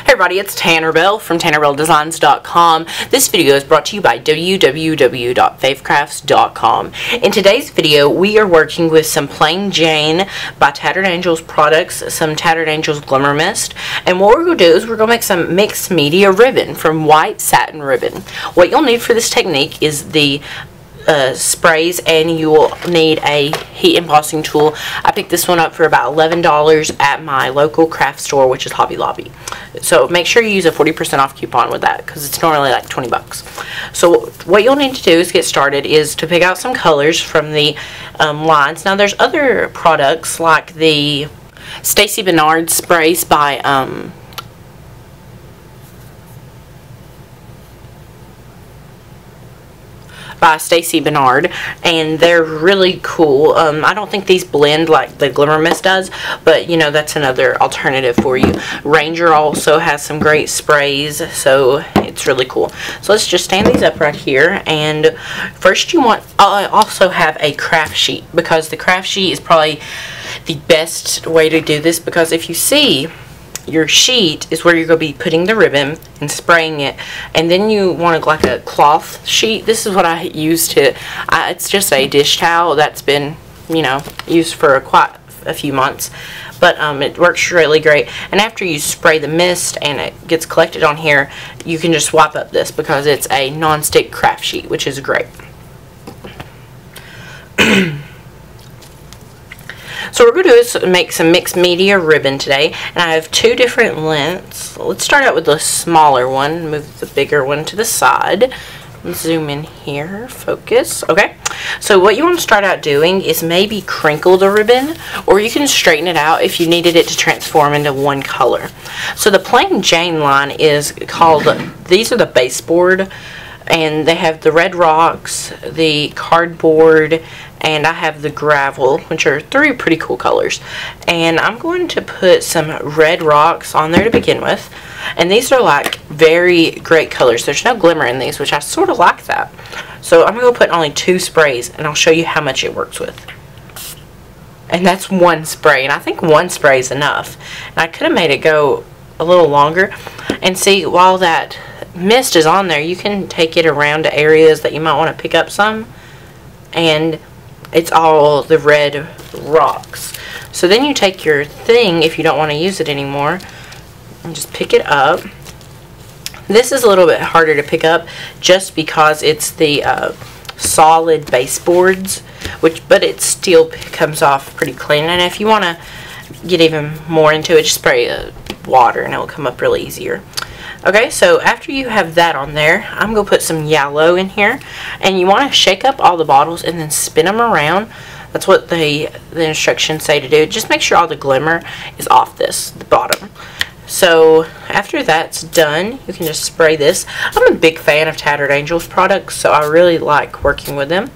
Hey everybody, it's Tanner Bell from TannerBellDesigns.com. This video is brought to you by www.favecrafts.com. In today's video, we are working with some Plain Jane by Tattered Angels products, some Tattered Angels Glimmer Mist, and what we're going to do is we're going to make some mixed media ribbon from white satin ribbon. What you'll need for this technique is the sprays, and you will need a heat embossing tool. I picked this one up for about $11 at my local craft store, which is Hobby Lobby. So make sure you use a 40% off coupon with that, because it's normally like 20 bucks. So what you'll need to do is get started is to pick out some colors from the lines. Now there's other products like the Stacy Bernard sprays by Stacy Bernard, and they're really cool. I don't think these blend like the Glimmer Mist does, but you know, that's another alternative for you. Ranger also has some great sprays, so it's really cool. So let's just stand these up right here, and first you want also have a craft sheet, because the craft sheet is probably the best way to do this, because if you see, your sheet is where you're going to be putting the ribbon and spraying it, and then you want like a cloth sheet. This is what I used it's just a dish towel that's been, you know, used for quite a few months, but it works really great. And after you spray the mist and it gets collected on here, you can just swap up this because it's a non-stick craft sheet, which is great. So what we're going to do is make some mixed media ribbon today, and I have two different lengths. Let's start out with the smaller one, move the bigger one to the side. Let's zoom in here, focus. Okay, so what you want to start out doing is maybe crinkle the ribbon, or you can straighten it out if you needed it to transform into one color. So the Plain Jane line is called, these are the baseboard, and they have the red rocks, the cardboard, and I have the gravel, which are three pretty cool colors. And I'm going to put some red rocks on there to begin with. And these are like very great colors. There's no glimmer in these, which I sort of like that. So I'm going to put only 2 sprays, and I'll show you how much it works with. And that's 1 spray, and I think 1 spray is enough. And I could have made it go a little longer. And see, while that mist is on there, you can take it around to areas that you might want to pick up some, and it's all the red rocks. So then you take your thing, if you don't want to use it anymore, and just pick it up. This is a little bit harder to pick up just because it's the solid baseboards, but it still comes off pretty clean. And if you want to get even more into it, just spray water and it will come up really easier. Okay, so after you have that on there, I'm going to put some yellow in here, and you want to shake up all the bottles and then spin them around. That's what the instructions say to do. Just make sure all the glimmer is off the bottom. So after that's done, you can just spray this. I'm a big fan of Tattered Angels products, so I really like working with them.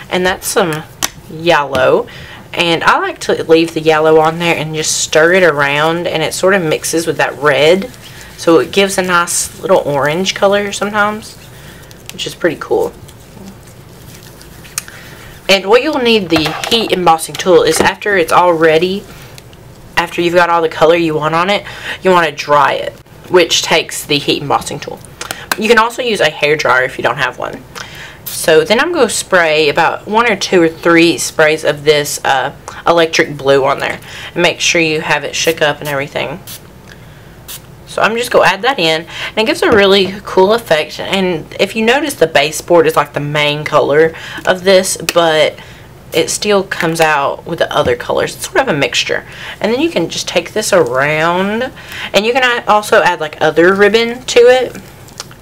And that's some yellow. And I like to leave the yellow on there and just stir it around, and it sort of mixes with that red. So it gives a nice little orange color sometimes, which is pretty cool. And what you'll need the heat embossing tool is after it's all ready, after you've got all the color you want on it, you want to dry it, which takes the heat embossing tool. You can also use a hair dryer if you don't have one. So then I'm going to spray about 1 or 2 or 3 sprays of this electric blue on there, and make sure you have it shook up and everything. So I'm just going to add that in, and it gives a really cool effect. And if you notice, the baseboard is like the main color of this, but it still comes out with the other colors. It's sort of a mixture. And then you can just take this around, and you can also add like other ribbon to it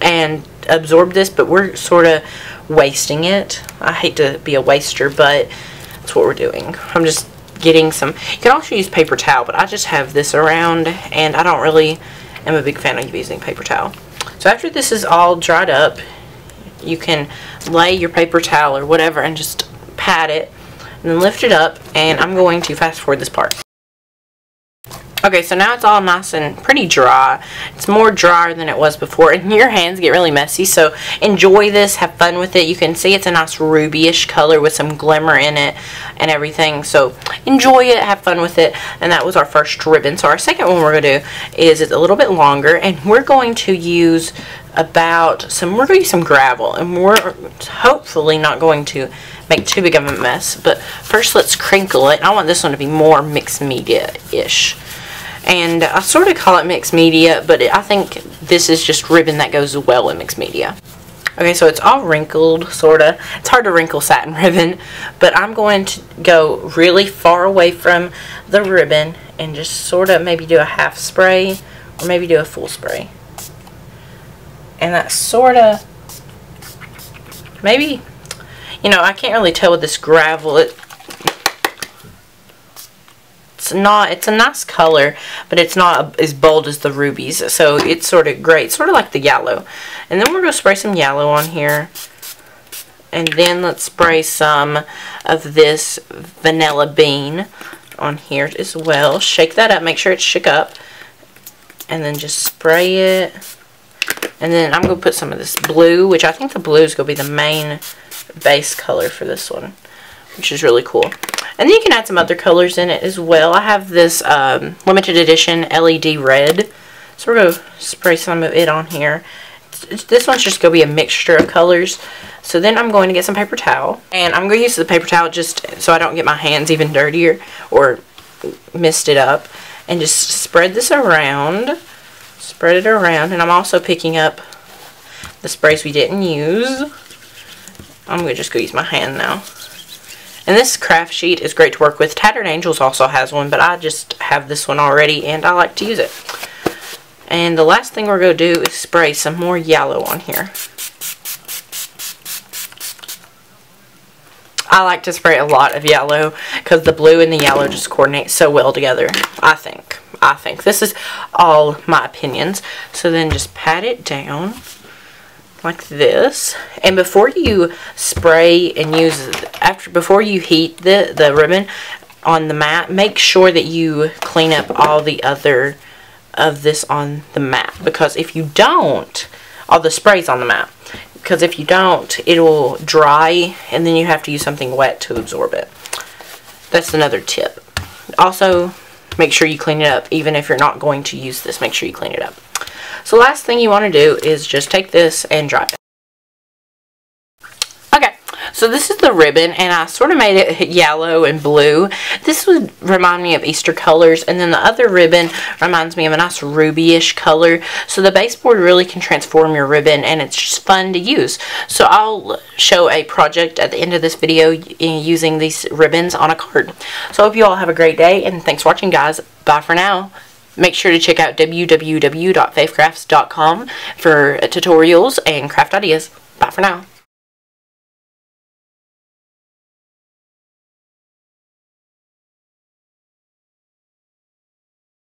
and absorb this, but we're sort of wasting it. I hate to be a waster, but that's what we're doing. I'm just getting some. You can also use paper towel, but I just have this around, and I don't really am a big fan of using paper towel. So after this is all dried up, you can lay your paper towel or whatever and just pat it and then lift it up, and I'm going to fast forward this part. Okay, so now it's all nice and pretty dry. It's more drier than it was before, and your hands get really messy, so enjoy this, have fun with it. You can see it's a nice rubyish color with some glimmer in it and everything, so enjoy it, have fun with it. And that was our first ribbon. So our second one we're going to do is it's a little bit longer, and we're going to use some gravel, and we're hopefully not going to make too big of a mess. But first let's crinkle it. I want this one to be more mixed media-ish. And I sort of call it mixed media, but I think this is just ribbon that goes well with mixed media. Okay, so it's all wrinkled, sort of. It's hard to wrinkle satin ribbon, but I'm going to go really far away from the ribbon and just sort of maybe do a half spray or maybe do a full spray. And that's sort of, maybe, you know, I can't really tell with this gravel. It's a nice color, but it's not as bold as the rubies, so it's sort of great, sort of like the yellow. And then we're going to spray some yellow on here, and then let's spray some of this vanilla bean on here as well. Shake that up, make sure it's shook up, and then just spray it. And then I'm going to put some of this blue, which I think the blue is going to be the main base color for this one, which is really cool. And then you can add some other colors in it as well. I have this limited edition LED red. So we're going to spray some of it on here. This one's just going to be a mixture of colors. So then I'm going to get some paper towel. And I'm going to use the paper towel just so I don't get my hands even dirtier or mist it up. And just spread this around. Spread it around. And I'm also picking up the sprays we didn't use. I'm going to just go use my hand now. And this craft sheet is great to work with. Tattered Angels also has one, but I just have this one already, and I like to use it. And the last thing we're going to do is spray some more yellow on here. I like to spray a lot of yellow because the blue and the yellow just coordinate so well together, I think. This is all my opinions. So then just pat it down like this, and before you spray and before you heat the ribbon on the mat, make sure that you clean up all the other of this on the mat, because if you don't, all the sprays on the mat, because if you don't, it will dry and then you have to use something wet to absorb it. That's another tip. Also, make sure you clean it up. Even if you're not going to use this, make sure you clean it up. So last thing you want to do is just take this and dry it. Okay, so this is the ribbon, and I sort of made it yellow and blue. This would remind me of Easter colors, and then the other ribbon reminds me of a nice rubyish color. So the baseboard really can transform your ribbon, and it's just fun to use. So I'll show a project at the end of this video using these ribbons on a card. So I hope you all have a great day, and thanks for watching, guys. Bye for now. Make sure to check out www.faithcrafts.com for tutorials and craft ideas. Bye for now.